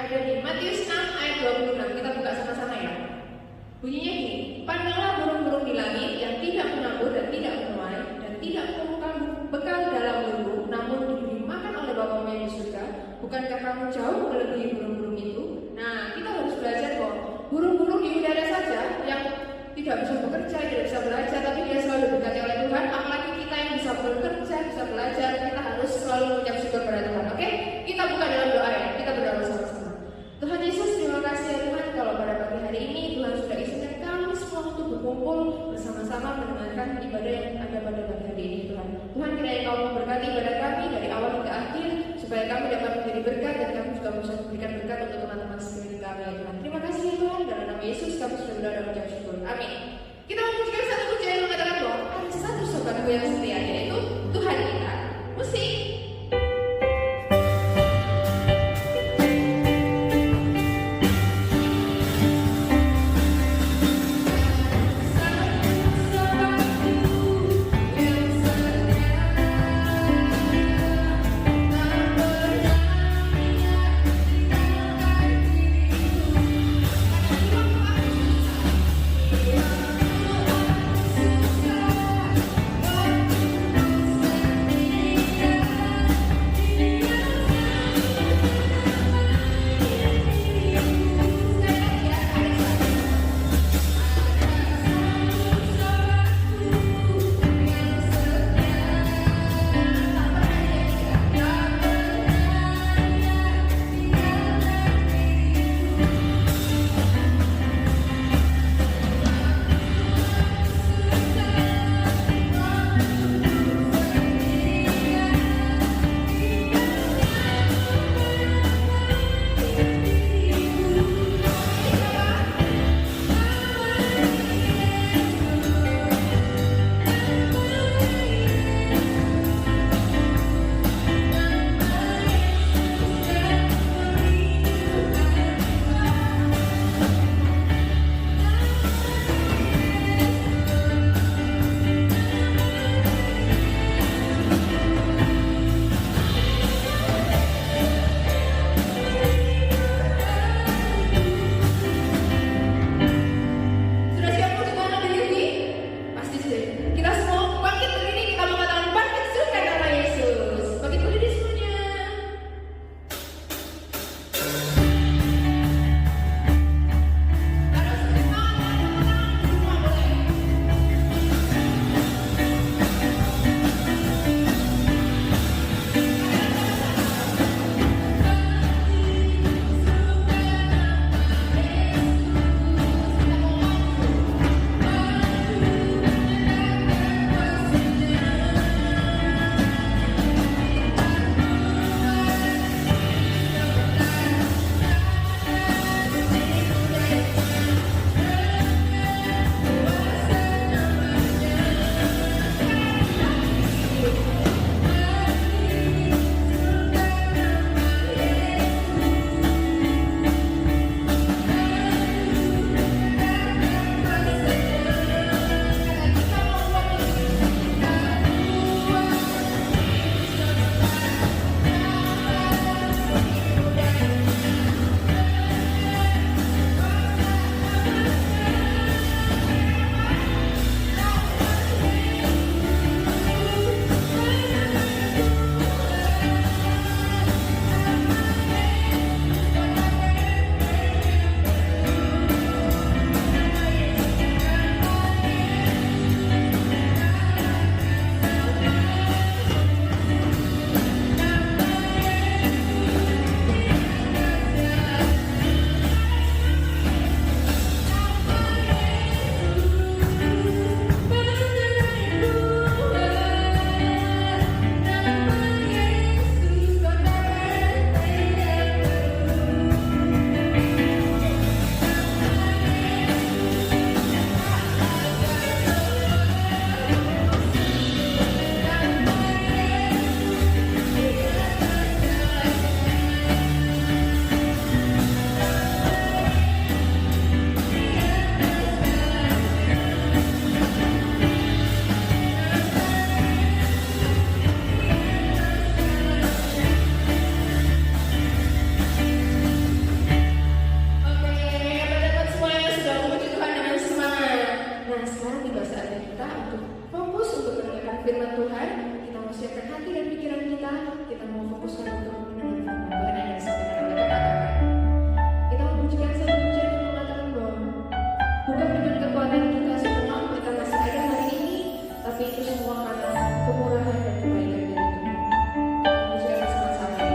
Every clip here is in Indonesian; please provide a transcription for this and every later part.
Ada di Matius 6 ayat 26. Kita buka sama-sama ya. Bunyinya gini, pandanglah burung-burung di langit yang tidak menabur dan tidak menuai dan tidak memerlukan bekal dalam lumbung, namun diberi makan oleh Bapamu yang di surga. Bukankah kamu jauh melebihi burung-burung itu? Nah, kita harus belajar kok. Burung-burung di udara saja yang tidak bisa bekerja, tidak bisa belajar, tapi dia selalu diberkati oleh Tuhan. Apalagi kita yang bisa bekerja, bisa belajar, kita harus selalu mengucap syukur kepada Tuhan. Oke? Kita buka dalam doa ya. Kita berdoa sama-sama. Tuhan Yesus, terima kasih ya Tuhan kalau pada pagi hari ini Tuhan sudah izinkan kami semua untuk berkumpul bersama-sama mendengarkan ibadah yang ada pada pagi hari ini Tuhan. Tuhan kiranya Kau memberkati ibadah kami dari awal hingga akhir supaya kami dapat menjadi berkat dan kami juga bisa memberikan berkat untuk teman-teman sekalian kami ya Tuhan. Terima kasih ya Tuhan, dalam nama Yesus kami sudah berdoa dan mengucap syukur. Amin. Kita memujikan satu pujian yang mengatakan bahwa ada satu sobatku yang setia, yaitu Tuhan kita. Musik. firman Tuhan, kita mau siapkan hati dan pikiran kita mau fokuskan untuk mendengar firman Tuhan yang disampaikan oleh kakak. Kita memujikan satu pujian yang mengatakan bahwa bukan dengan kekuatan kita semua kita masih ada hari ini, tapi itu semua karena kemurahan dan kebaikan dari Tuhan. Kita memujikan bersama-sama ya.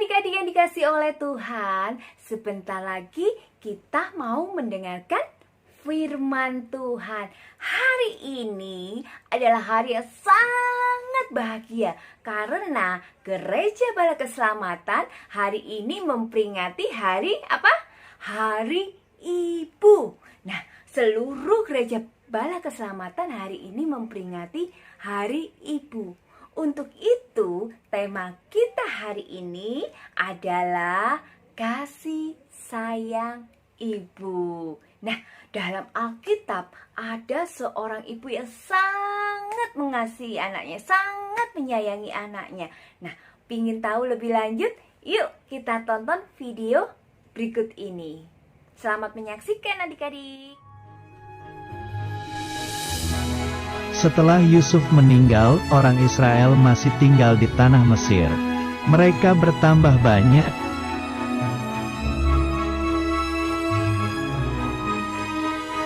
adik-adik yang dikasih oleh Tuhan, sebentar lagi kita mau mendengarkan firman Tuhan. Hari ini adalah hari yang sangat bahagia karena Gereja Bala Keselamatan hari ini memperingati hari apa? Hari Ibu. Nah, seluruh Gereja Bala Keselamatan hari ini memperingati Hari Ibu. Untuk itu, tema kita hari ini adalah kasih sayang ibu. Nah, dalam Alkitab ada seorang ibu yang sangat mengasihi anaknya, sangat menyayangi anaknya. Nah, pingin tahu lebih lanjut? Yuk kita tonton video berikut ini. Selamat menyaksikan adik-adik. Setelah Yusuf meninggal, orang Israel masih tinggal di tanah Mesir. Mereka bertambah banyak.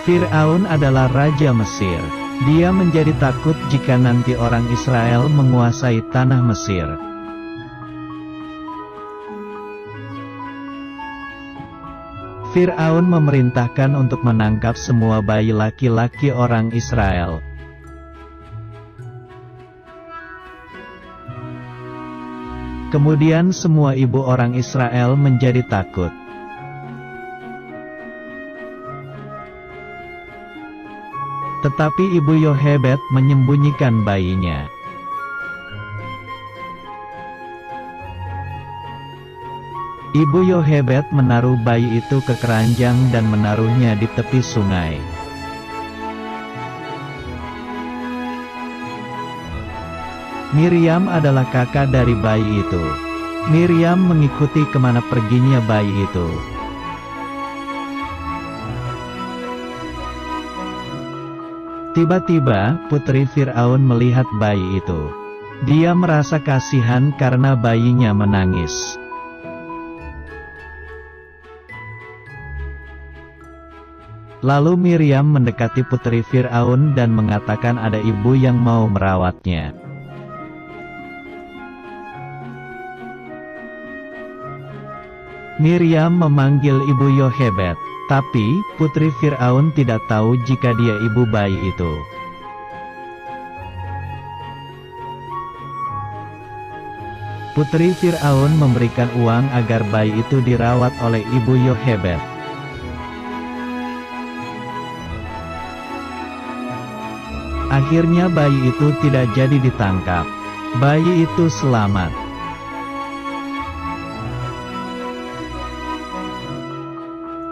Fir'aun adalah raja Mesir. Dia menjadi takut jika nanti orang Israel menguasai tanah Mesir. Fir'aun memerintahkan untuk menangkap semua bayi laki-laki orang Israel. Kemudian semua ibu orang Israel menjadi takut. Tetapi ibu Yohebed menyembunyikan bayinya. Ibu Yohebed menaruh bayi itu ke keranjang dan menaruhnya di tepi sungai. Miriam adalah kakak dari bayi itu. Miriam mengikuti kemana perginya bayi itu. Tiba-tiba, putri Fir'aun melihat bayi itu. Dia merasa kasihan karena bayinya menangis. Lalu Miriam mendekati putri Fir'aun dan mengatakan ada ibu yang mau merawatnya. Miriam memanggil ibu Yohebed, tapi putri Fir'aun tidak tahu jika dia ibu bayi itu. Putri Fir'aun memberikan uang agar bayi itu dirawat oleh ibu Yohebed. Akhirnya bayi itu tidak jadi ditangkap. Bayi itu selamat.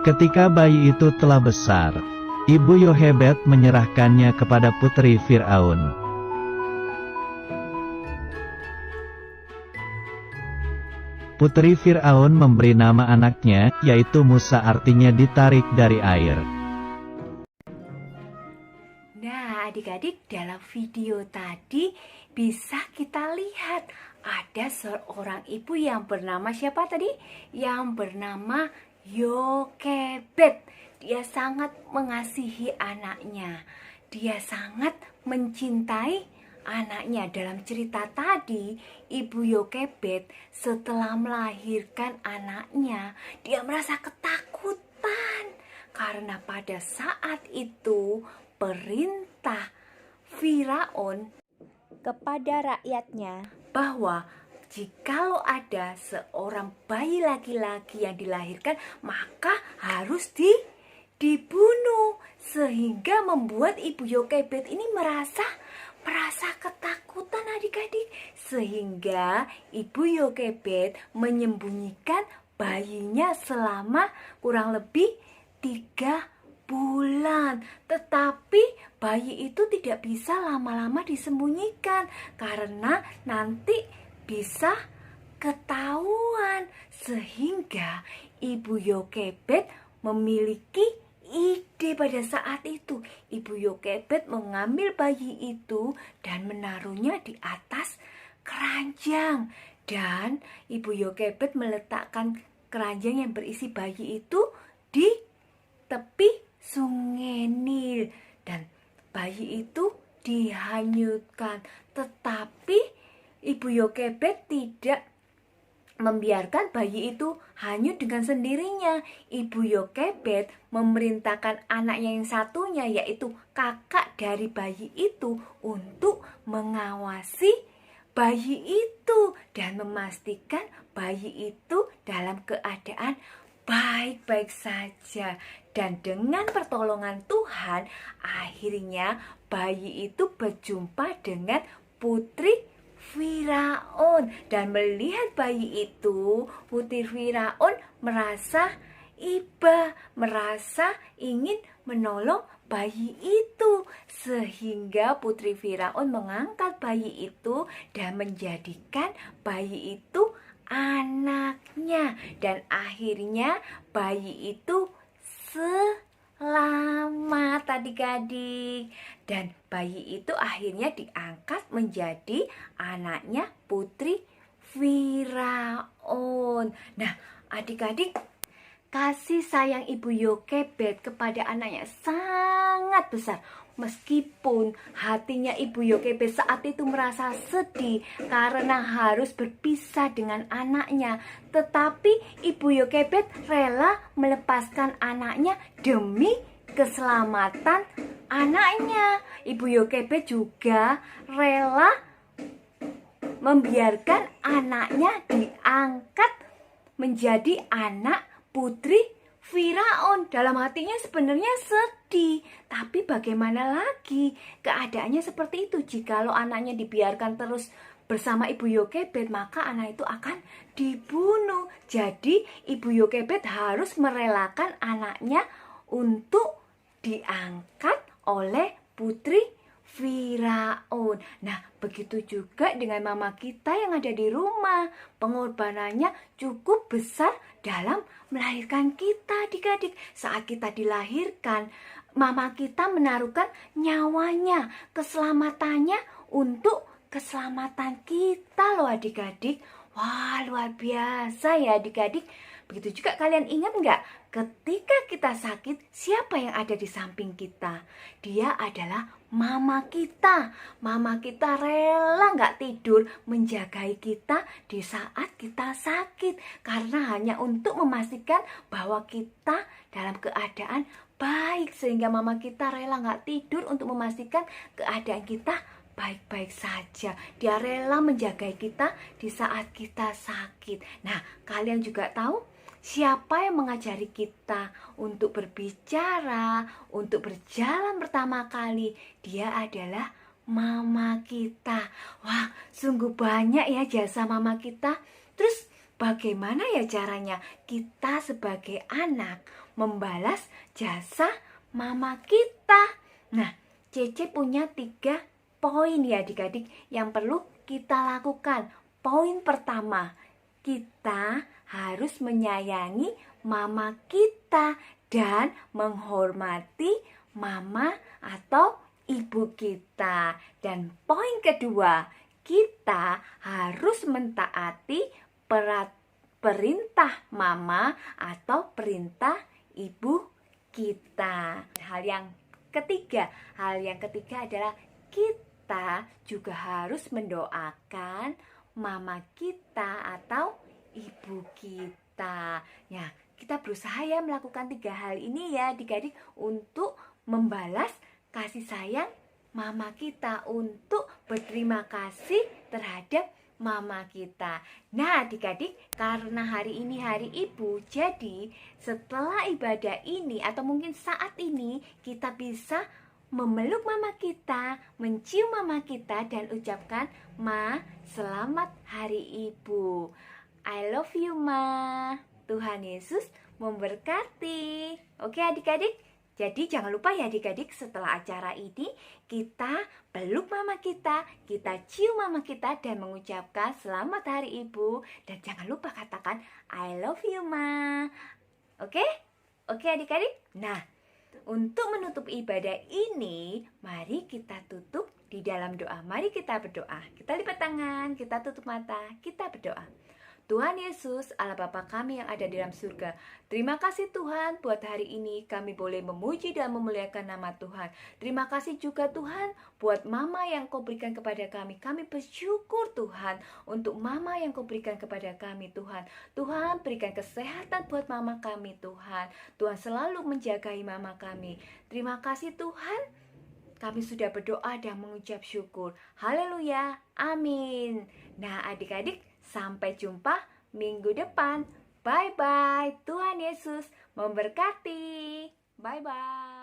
Ketika bayi itu telah besar, ibu Yohebed menyerahkannya kepada putri Fir'aun. Putri Fir'aun memberi nama anaknya, yaitu Musa, artinya ditarik dari air. Nah, adik-adik, dalam video tadi bisa kita lihat ada seorang ibu yang bernama siapa tadi? Yang bernama Yokebed. Dia sangat mengasihi anaknya. Dia sangat mencintai anaknya. Dalam cerita tadi, ibu Yokebed setelah melahirkan anaknya, dia merasa ketakutan karena pada saat itu perintah Firaun kepada rakyatnya bahwa jikalau ada seorang bayi laki-laki yang dilahirkan, maka harus dibunuh. Sehingga membuat ibu Yokebed ini merasa ketakutan adik-adik. Sehingga ibu Yokebed menyembunyikan bayinya selama kurang lebih 3 bulan. Tetapi bayi itu tidak bisa lama-lama disembunyikan karena nanti bisa ketahuan. Sehingga ibu Yokebed memiliki ide pada saat itu. Ibu Yokebed mengambil bayi itu dan menaruhnya di atas keranjang. Dan ibu Yokebed meletakkan keranjang yang berisi bayi itu di tepi sungai Nil. Dan bayi itu dihanyutkan. Tetapi ibu Yokebed tidak membiarkan bayi itu hanyut dengan sendirinya. Ibu Yokebed memerintahkan anaknya yang satunya, yaitu kakak dari bayi itu, untuk mengawasi bayi itu dan memastikan bayi itu dalam keadaan baik-baik saja. Dan dengan pertolongan Tuhan, akhirnya bayi itu berjumpa dengan putri Firaun. Dan melihat bayi itu, putri Firaun merasa iba, merasa ingin menolong bayi itu. Sehingga putri Firaun mengangkat bayi itu dan menjadikan bayi itu anaknya. Dan akhirnya bayi itu selamat adik-adik. Dan bayi itu akhirnya diangkat menjadi anaknya putri Firaun. Nah, adik-adik, kasih sayang Ibu Yokebed kepada anaknya sangat besar. Meskipun hatinya Ibu Yokebed saat itu merasa sedih karena harus berpisah dengan anaknya, tetapi Ibu Yokebed rela melepaskan anaknya demi keselamatan anaknya. Ibu Yokebed juga rela membiarkan anaknya diangkat menjadi anak putri Firaun. Dalam hatinya sebenarnya sedih, tapi bagaimana lagi? Keadaannya seperti itu. Jikalau anaknya dibiarkan terus bersama Ibu Yokebed, maka anak itu akan dibunuh. Jadi Ibu Yokebed harus merelakan anaknya untuk diangkat oleh putri Firaun. Nah, begitu juga dengan mama kita yang ada di rumah. Pengorbanannya cukup besar dalam melahirkan kita, adik-adik. Saat kita dilahirkan, mama kita menaruhkan nyawanya, keselamatannya untuk keselamatan kita loh adik-adik. Wah, luar biasa ya adik-adik. Begitu juga kalian ingat nggak? Ketika kita sakit, siapa yang ada di samping kita? Dia adalah mama kita. Mama kita rela nggak tidur menjagai kita di saat kita sakit. Karena hanya untuk memastikan bahwa kita dalam keadaan baik. Sehingga mama kita rela nggak tidur untuk memastikan keadaan kita baik-baik saja. Dia rela menjagai kita di saat kita sakit. Nah, kalian juga tahu siapa yang mengajari kita untuk berbicara, untuk berjalan pertama kali? Dia adalah mama kita. Wah, sungguh banyak ya jasa mama kita. Terus bagaimana ya caranya kita sebagai anak membalas jasa mama kita? Nah, Cece punya 3 poin ya adik-adik yang perlu kita lakukan. Poin pertama, kita harus menyayangi mama kita dan menghormati mama atau ibu kita. Dan poin kedua, kita harus mentaati perintah mama atau perintah ibu kita. Hal yang ketiga adalah kita juga harus mendoakan mama kita atau ibu kita. Ya, kita berusaha ya melakukan 3 hal ini ya adik-adik untuk membalas kasih sayang mama kita, untuk berterima kasih terhadap mama kita. Nah adik-adik, karena hari ini hari ibu, jadi setelah ibadah ini atau mungkin saat ini kita bisa memeluk mama kita, mencium mama kita dan ucapkan, "Ma, selamat hari ibu. I love you, Ma. Tuhan Yesus memberkati." Oke adik-adik, jadi jangan lupa ya adik-adik, setelah acara ini kita peluk mama kita cium mama kita dan mengucapkan selamat hari ibu. Dan jangan lupa katakan, "I love you, Ma." Oke? Oke adik-adik? Nah, untuk menutup ibadah ini, mari kita tutup di dalam doa. Mari kita berdoa. Kita lipat tangan, kita tutup mata, kita berdoa. Tuhan Yesus, Allah Bapa kami yang ada di dalam surga. Terima kasih Tuhan, buat hari ini kami boleh memuji dan memuliakan nama Tuhan. Terima kasih juga Tuhan, buat Mama yang Kau berikan kepada kami. Kami bersyukur Tuhan, untuk Mama yang Kau berikan kepada kami Tuhan. Tuhan berikan kesehatan buat Mama kami Tuhan. Tuhan selalu menjagai Mama kami. Terima kasih Tuhan. Kami sudah berdoa dan mengucap syukur. Haleluya. Amin. Nah adik-adik, sampai jumpa minggu depan. Bye-bye. Tuhan Yesus memberkati. Bye-bye.